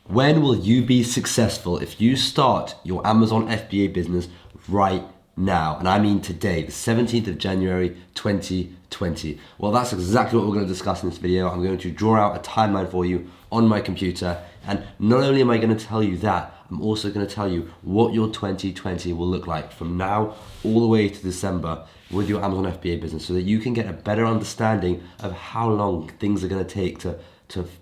When will you be successful if you start your Amazon FBA business right now? And I mean today, the 17th of January, 2020. Well, that's exactly what we're going to discuss in this video. I'm going to draw out a timeline for you on my computer. And not only am I going to tell you that, I'm also going to tell you what your 2020 will look like from now all the way to December with your Amazon FBA business, so that you can get a better understanding of how long things are going to take to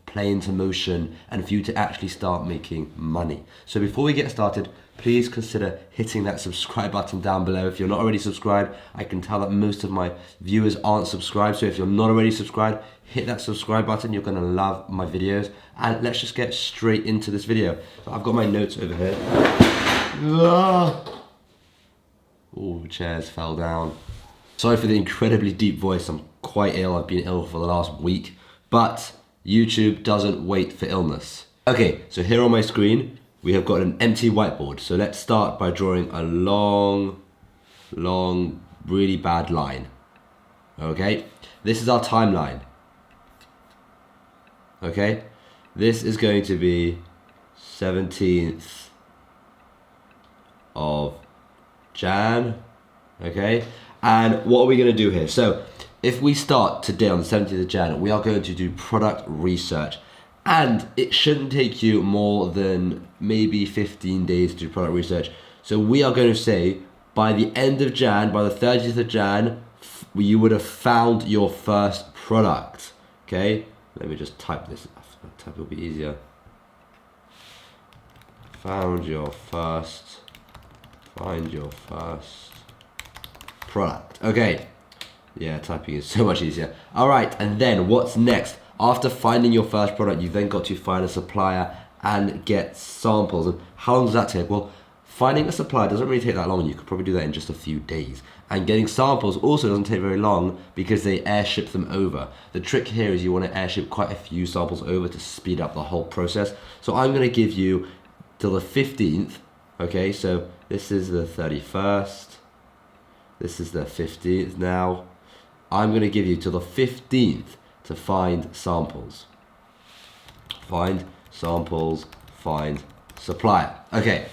play into motion and for you to actually start making money. So before we get started, please consider hitting that subscribe button down below. If you're not already subscribed, I can tell that most of my viewers aren't subscribed. So if you're not already subscribed, hit that subscribe button. You're gonna love my videos. And let's just get straight into this video. So I've got my notes over here. Oh, chairs fell down. Sorry for the incredibly deep voice. I'm quite ill. I've been ill for the last week, but YouTube doesn't wait for illness. Okay, so here on my screen, we have got an empty whiteboard. So let's start by drawing a long, really bad line. Okay, this is our timeline. Okay, this is going to be 17th of Jan. Okay, and what are we gonna do here? So if we start today on the 17th of Jan, we are going to do product research. And it shouldn't take you more than maybe 15 days to do product research. So we are going to say by the end of Jan, by the 30th of Jan, you would have found your first product. Okay, let me just type this. Type will be easier. Find your first product. Okay. Yeah, typing is so much easier. All right, and then what's next? After finding your first product, you've then got to find a supplier and get samples. And how long does that take? Well, finding a supplier doesn't really take that long. You could probably do that in just a few days. And getting samples also doesn't take very long because they airship them over. The trick here is you want to airship quite a few samples over to speed up the whole process. So I'm going to give you till the 15th. Okay, so this is the 31st. This is the 15th now. I'm going to give you till the 15th to find samples. Find samples, find supplier. Okay,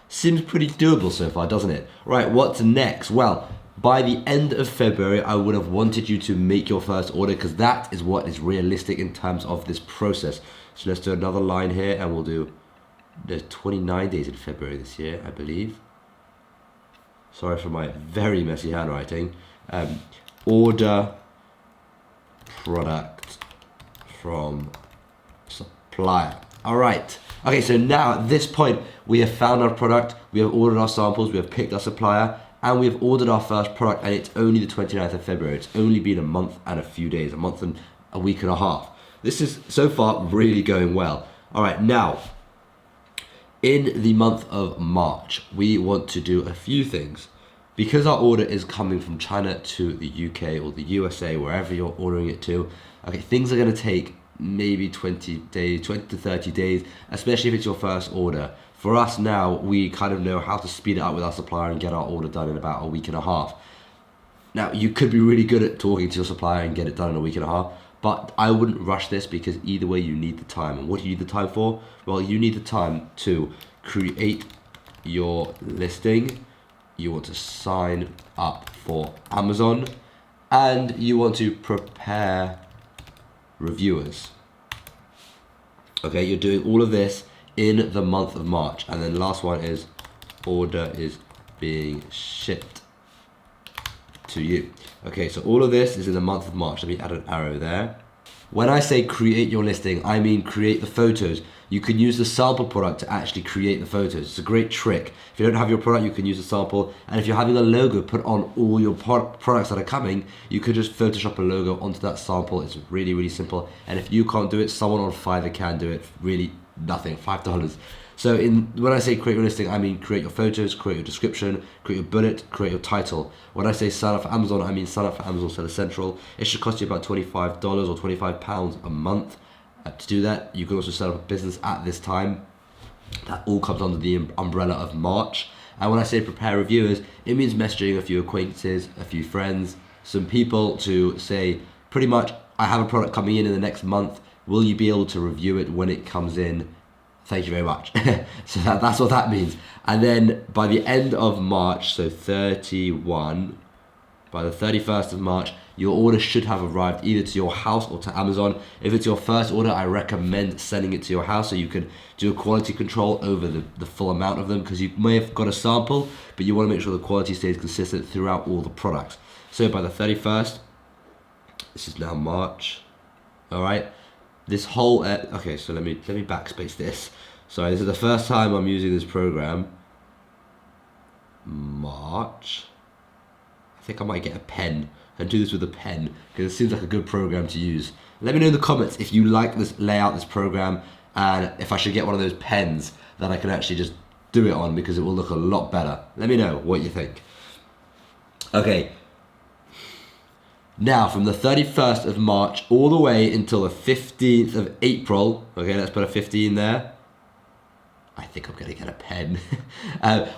seems pretty doable so far, doesn't it? Right, what's next? Well, by the end of February, I would have wanted you to make your first order because that is what is realistic in terms of this process. So let's do another line here and we'll do, there's 29 days in February this year, I believe. Sorry for my very messy handwriting. Order product from supplier. All right. Okay, so now at this point, we have found our product, we have ordered our samples, we have picked our supplier, and we have ordered our first product, and it's only the 29th of February. It's only been a month and a few days, a month and a week and a half. This is so far really going well. All right, now, in the month of March, we want to do a few things. Because our order is coming from China to the UK or the USA, wherever you're ordering it to, okay, things are going to take maybe 20 to 30 days, especially if it's your first order. For us now, we kind of know how to speed it up with our supplier and get our order done in about a week and a half. Now, you could be really good at talking to your supplier and get it done in a week and a half, but I wouldn't rush this because either way you need the time. And what do you need the time for? Well, you need the time to create your listing. You want to sign up for Amazon, and you want to prepare reviewers. Okay, you're doing all of this in the month of March. And then last one is order is being shipped to you. Okay, so all of this is in the month of March. Let me add an arrow there. When I say create your listing, I mean create the photos. You can use the sample product to actually create the photos. It's a great trick. If you don't have your product, you can use a sample. And if you're having a logo put on all your products that are coming, you could just Photoshop a logo onto that sample. It's really, really simple. And if you can't do it, someone on Fiverr can do it. Really nothing, $5. So when I say create your listing, I mean create your photos, create your description, create your bullet, create your title. When I say sign up for Amazon, I mean sign up for Amazon Seller Central. It should cost you about $25 or £25 a month. To do that, you can also set up a business at this time. That all comes under the umbrella of March. And when I say prepare reviewers, it means messaging a few acquaintances, a few friends, some people to say, pretty much, I have a product coming in the next month. Will you be able to review it when it comes in Thank you very much. So that's what that means. And then by the end of March, so 31, by the 31st of March, your order should have arrived either to your house or to Amazon. If it's your first order, I recommend sending it to your house so you can do a quality control over the full amount of them, because you may have got a sample, but you want to make sure the quality stays consistent throughout all the products. So by the 31st, this is now March, all right? This whole, okay, so let me backspace this. Sorry, this is the first time I'm using this program. March. I think I might get a pen and do this with a pen, because it seems like a good program to use. Let me know in the comments if you like this layout, this program, and if I should get one of those pens that I can actually just do it on, because it will look a lot better. Let me know what you think. Okay. Now, from the 31st of March all the way until the 15th of April, okay, let's put a 15 there. I think I'm going to get a pen.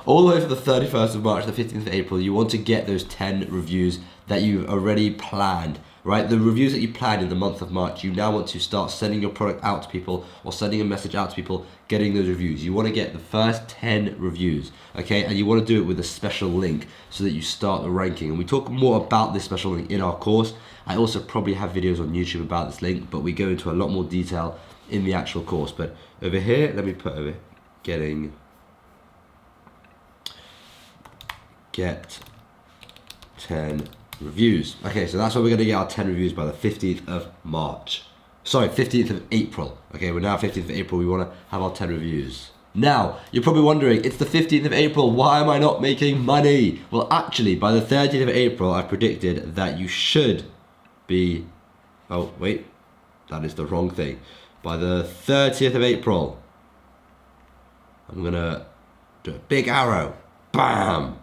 All the way from the 31st of March to the 15th of April, you want to get those 10 reviews that you've already planned, right? The reviews that you planned in the month of March, you now want to start sending your product out to people, or sending a message out to people, getting those reviews. You want to get the first 10 reviews, okay? And you want to do it with a special link so that you start the ranking. And we talk more about this special link in our course. I also probably have videos on YouTube about this link, but we go into a lot more detail in the actual course. But over here, let me put over get 10 reviews. Okay, so that's where we're going to get our 10 reviews by the 15th of March. Sorry, 15th of April. Okay, we're now 15th of April. We want to have our 10 reviews. Now, you're probably wondering, it's the 15th of April. Why am I not making money? Well, actually, by the 30th of April, I predicted that you should be... Oh, wait. That is the wrong thing. By the 30th of April, I'm going to do a big arrow. Bam!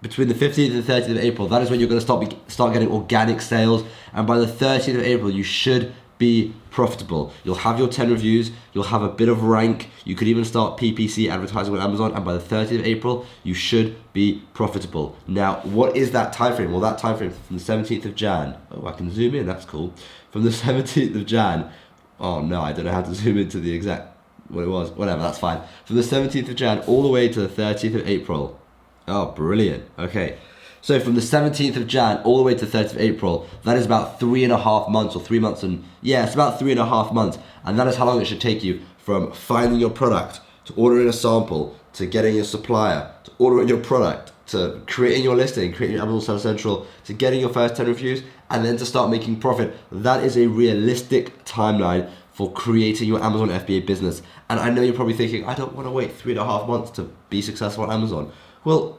Between the 15th and the 30th of April, that is when you're going to start getting organic sales. And by the 30th of April, you should be profitable. You'll have your 10 reviews. You'll have a bit of rank. You could even start PPC advertising on Amazon. And by the 30th of April, you should be profitable. Now, what is that time frame? Well, that time frame from the 17th of Jan. Oh, I can zoom in. That's cool. From the 17th of Jan. Oh, no, I don't know how to zoom into the exact... what it was, whatever, that's fine. From the 17th of Jan all the way to the 30th of April. Oh, brilliant. Okay. So from the 17th of Jan all the way to the 30th of April, that is about 3.5 months, or 3 months, and yeah, it's about 3.5 months. And that is how long it should take you from finding your product, to ordering a sample, to getting your supplier, to ordering your product, to creating your listing, creating your Amazon Seller Central, to getting your first 10 reviews, and then to start making profit. That is a realistic timeline for creating your Amazon FBA business. And I know you're probably thinking, I don't want to wait 3.5 months to be successful on Amazon. Well,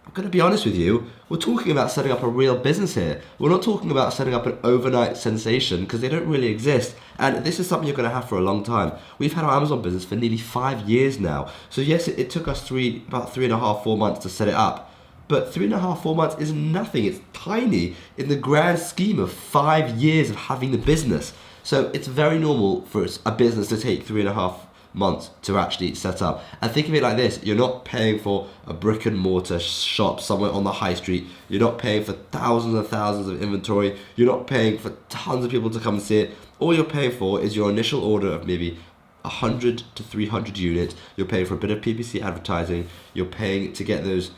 I'm going to be honest with you, we're talking about setting up a real business here. We're not talking about setting up an overnight sensation, because they don't really exist. And this is something you're going to have for a long time. We've had our Amazon business for nearly 5 years now. So yes, it took us about 3.5, 4 months to set it up. But 3.5, 4 months is nothing. It's tiny in the grand scheme of 5 years of having the business. So it's very normal for a business to take 3.5 months to actually set up. And think of it like this: you're not paying for a brick and mortar shop somewhere on the high street. You're not paying for thousands and thousands of inventory. You're not paying for tons of people to come and see it. All you're paying for is your initial order of maybe 100 to 300 units. You're paying for a bit of PPC advertising. You're paying to get those,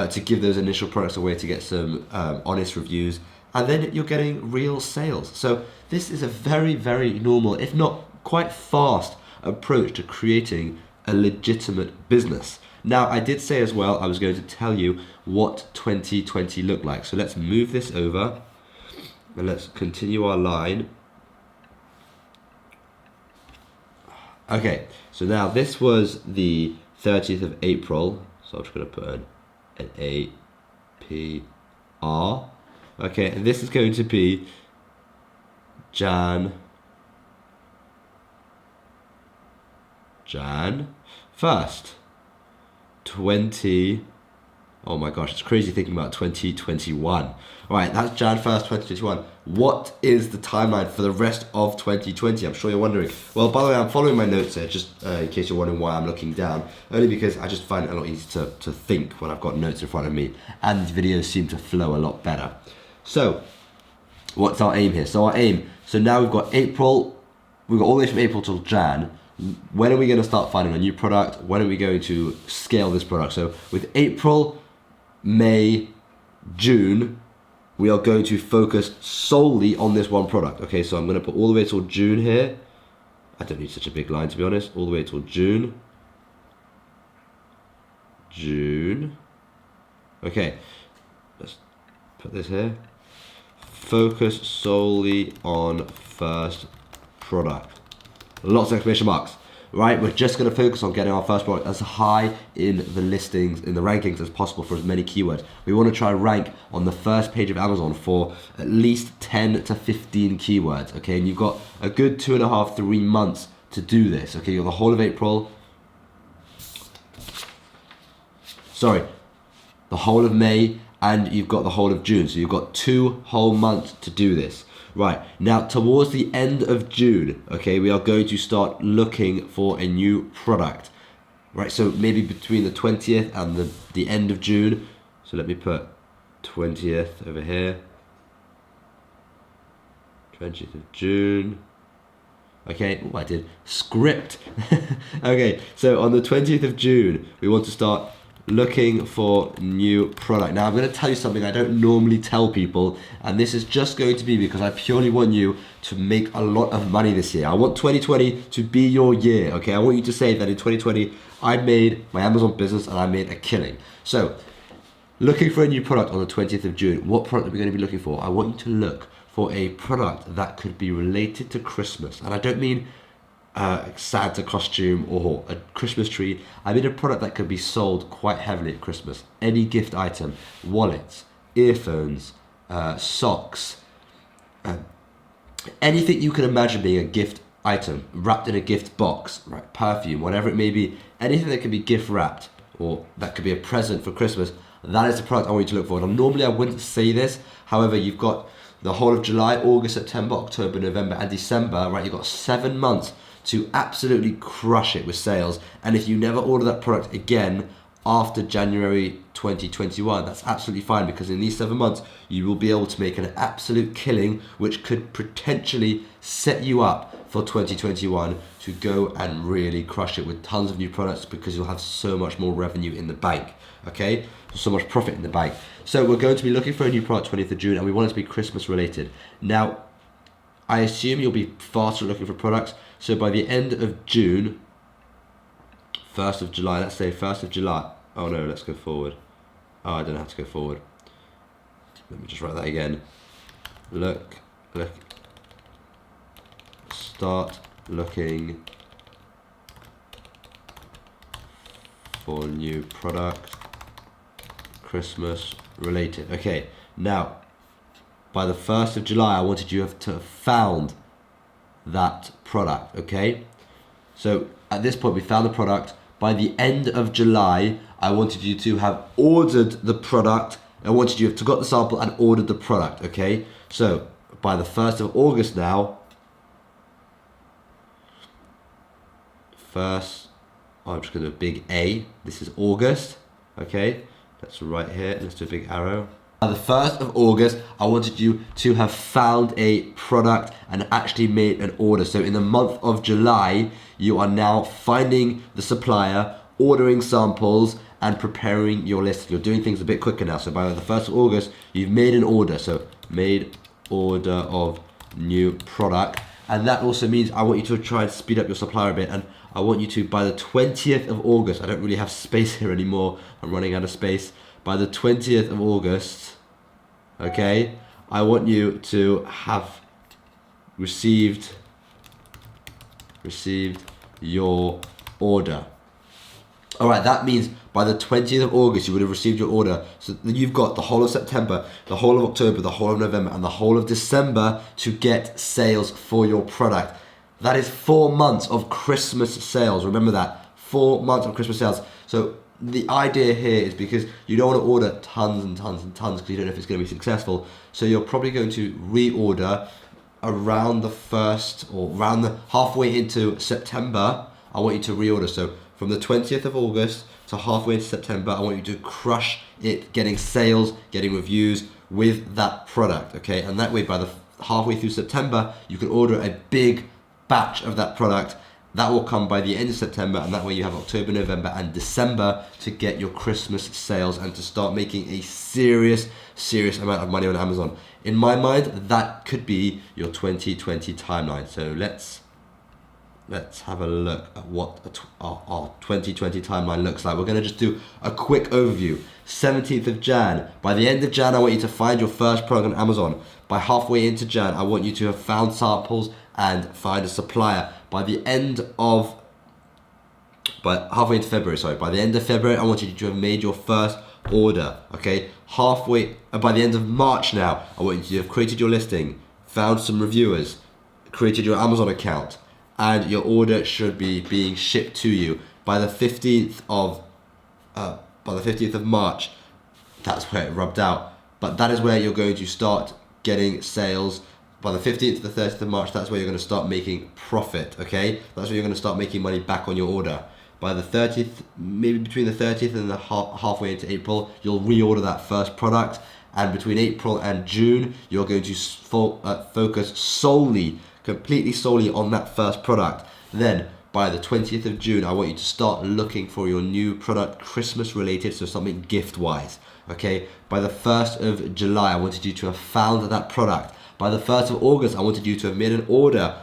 to give those initial products away, to get some honest reviews. And then you're getting real sales. So this is a very, very normal, if not quite fast, approach to creating a legitimate business. Now, I did say as well, I was going to tell you what 2020 looked like. So let's move this over and let's continue our line. Okay, so now this was the 30th of April. So I'm just going to put an A-P-R. Okay, and this is going to be Jan 1st, 20, oh my gosh, it's crazy thinking about 2021. All right, that's Jan 1st, 2021. What is the timeline for the rest of 2020? I'm sure you're wondering. Well, by the way, I'm following my notes here, just in case you're wondering why I'm looking down, only because I just find it a lot easier to think when I've got notes in front of me, and the videos seem to flow a lot better. So, what's our aim here? So our aim, so now we've got April, we've got all the way from April till Jan. when are we going to start finding a new product? When are we going to scale this product? So with April, May, June, we are going to focus solely on this one product. Okay, so I'm going to put all the way till June here. I don't need such a big line, to be honest. All the way till June. June. Okay, let's put this here. Focus solely on first product. Lots of exclamation marks. Right, we're just going to focus on getting our first product as high in the listings, in the rankings as possible for as many keywords. We want to try and rank on the first page of Amazon for at least 10 to 15 keywords, okay? And you've got a good 2.5, 3 months to do this, okay? You've got the whole of April. Sorry, the whole of May, and you've got the whole of June. So you've got 2 whole months to do this. Right, now towards the end of June, okay, we are going to start looking for a new product. Right, so maybe between the 20th and the end of June. So let me put 20th over here. 20th of June. Okay, I did script. Okay, so on the 20th of June, we want to start looking for new product. Now I'm going to tell you something I don't normally tell people, and this is just going to be because I purely want you to make a lot of money this year. I want 2020 to be your year, okay? I want you to say that in 2020 I made my Amazon business and I made a killing. So looking for a new product on the 20th of June, what product are we going to be looking for? I want you to look for a product that could be related to Christmas, and I don't mean Santa costume or a Christmas tree. I mean a product that could be sold quite heavily at Christmas. Any gift item, wallets, earphones, socks, anything you can imagine being a gift item wrapped in a gift box, right? Perfume, whatever it may be, anything that can be gift wrapped or that could be a present for Christmas. That is the product I want you to look for. And normally I wouldn't say this, however, you've got the whole of July, August, September, October, November, and December, right? You've got 7 months to absolutely crush it with sales. And if you never order that product again after January 2021, that's absolutely fine, because in these 7 months you will be able to make an absolute killing, which could potentially set you up for 2021 to go and really crush it with tons of new products, because you'll have so much more revenue in the bank, okay? So much profit in the bank. So we're going to be looking for a new product 20th of June, and we want it to be Christmas related. Now, I assume you'll be faster looking for products. So by the end of June, 1st of July, let's say 1st of July. Oh no, let's go forward. Oh, I don't have to go forward. Let me just write that again. Look, start looking for new product, Christmas related. Okay, now, by the 1st of July, I wanted you to have found that product, okay? So at this point, we found the product. By the end of July, I wanted you to have ordered the product. I wanted you to have got the sample and ordered the product, okay? So by the 1st of August now, I'm just gonna do a big A. This is August, okay? Let's write here, let's do a big arrow. By the 1st of August, I wanted you to have found a product and actually made an order. So in the month of July, you are now finding the supplier, ordering samples, and preparing your list. You're doing things a bit quicker now. So by the 1st of August, you've made an order. So made order of new product. And that also means I want you to try and speed up your supplier a bit. And I want you to, by the 20th of August, I don't really have space here anymore. I'm running out of space. By the 20th of August, okay, I want you to have received your order. All right, that means by the 20th of August, you would have received your order. So you've got the whole of September, the whole of October, the whole of November, and the whole of December to get sales for your product. That is 4 months of Christmas sales. Remember that, 4 months of Christmas sales. So the idea here is because you don't want to order tons and tons and tons because you don't know if it's going to be successful. So you're probably going to reorder around the 1st or around the halfway into September. I want you to reorder. So from the 20th of August to halfway into September, I want you to crush it, getting sales, getting reviews with that product, okay? And that way, by the halfway through September, you can order a big batch of that product That will come by the end of September, and that way you have October, November, and December to get your Christmas sales and to start making a serious amount of money on Amazon. In my mind, that could be your 2020 timeline. So let's have a look at what our 2020 timeline looks like. We're going to just do a quick overview. 17th of Jan. By the end of Jan, I want you to find your first product on Amazon. By halfway into Jan, I want you to have found samples and find a supplier. By halfway into February, by the end of February, I want you to have made your first order, okay? By the end of March now, I want you to have created your listing, found some reviewers, created your Amazon account, and your order should be being shipped to you by the 15th of March. That's where it rubbed out, but that is where you're going to start getting sales. By the 15th to the 30th of March, that's where you're going to start making profit, okay? That's where you're going to start making money back on your order. By the 30th, maybe between the 30th and the halfway into April, you'll reorder that first product. And between April and June, you're going to focus completely solely on that first product. Then by the 20th of June, I want you to start looking for your new product, Christmas related, so something gift wise, okay? By the 1st of July, I wanted you to have found that product. By the 1st of August, I wanted you to have made an order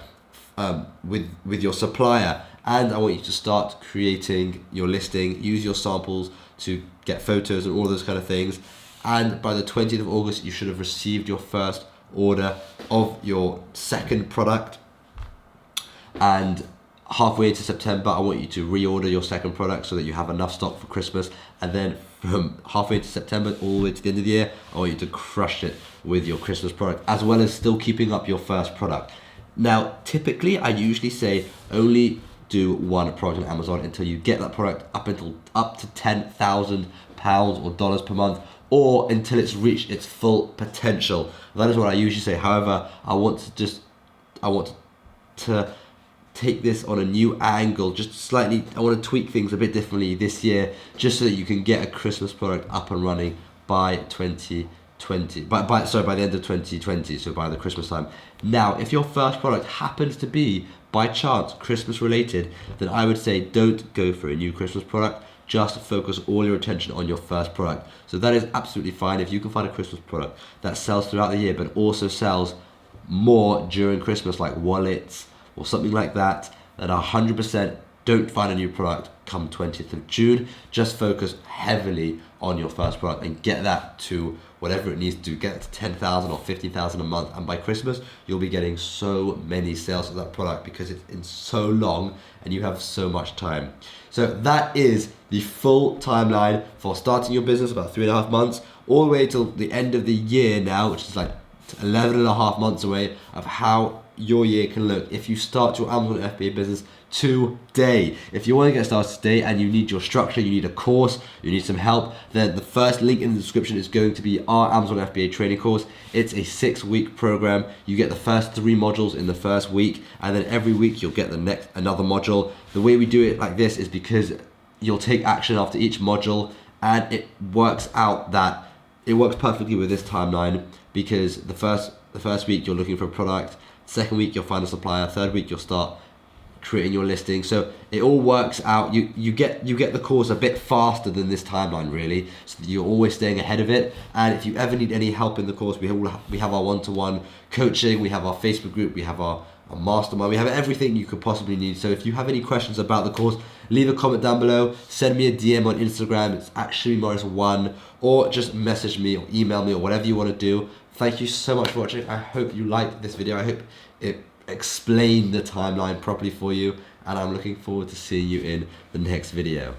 with your supplier, and I want you to start creating your listing, use your samples to get photos and all those kind of things. And by the 20th of August, you should have received your first order of your second product. And halfway into September, I want you to reorder your second product so that you have enough stock for Christmas. And then from halfway into September all the way to the end of the year, I want you to crush it with your Christmas product, as well as still keeping up your first product. Now, typically, I usually say only do one product on Amazon until you get that product up to £10,000 or dollars per month, or until it's reached its full potential. That is what I usually say. However, I want to take this on a new angle, just slightly. I want to tweak things a bit differently this year, just so that you can get a Christmas product up and running by 2020. By the end of 2020, so by the Christmas time. Now, if your first product happens to be by chance Christmas related, then I would say don't go for a new Christmas product. Just focus all your attention on your first product. So that is absolutely fine if you can find a Christmas product that sells throughout the year, but also sells more during Christmas, like wallets or something like that. Then 100% don't find a new product come 20th of June. Just focus heavily on your first product and get that to whatever it needs to get it to 10,000 or 50,000 a month. And by Christmas, you'll be getting so many sales of that product because it's in so long and you have so much time. So that is the full timeline for starting your business, about 3.5 months, all the way till the end of the year now, which is like 11.5 months away, of how your year can look if you start your Amazon FBA business today. If you want to get started today and you need your structure, you need a course, you need some help, then the first link in the description is going to be our Amazon FBA training course. It's a 6-week program. You get the first 3 modules in the first week, and then every week you'll get another module. The way we do it like this is because you'll take action after each module, and it works perfectly with this timeline, because the first week you're looking for a product, second week you'll find a supplier, third week you'll start creating your listing. So it all works out. You get the course a bit faster than this timeline, really, so that you're always staying ahead of it. And if you ever need any help in the course, we have our one-to-one coaching, we have our Facebook group, we have our mastermind, we have everything you could possibly need. So if you have any questions about the course, leave a comment down below, send me a DM on Instagram, it's @ShamiMorris1, or just message me or email me or whatever you want to do. Thank you so much for watching. I hope you liked this video. I hope it explained the timeline properly for you, and I'm looking forward to seeing you in the next video.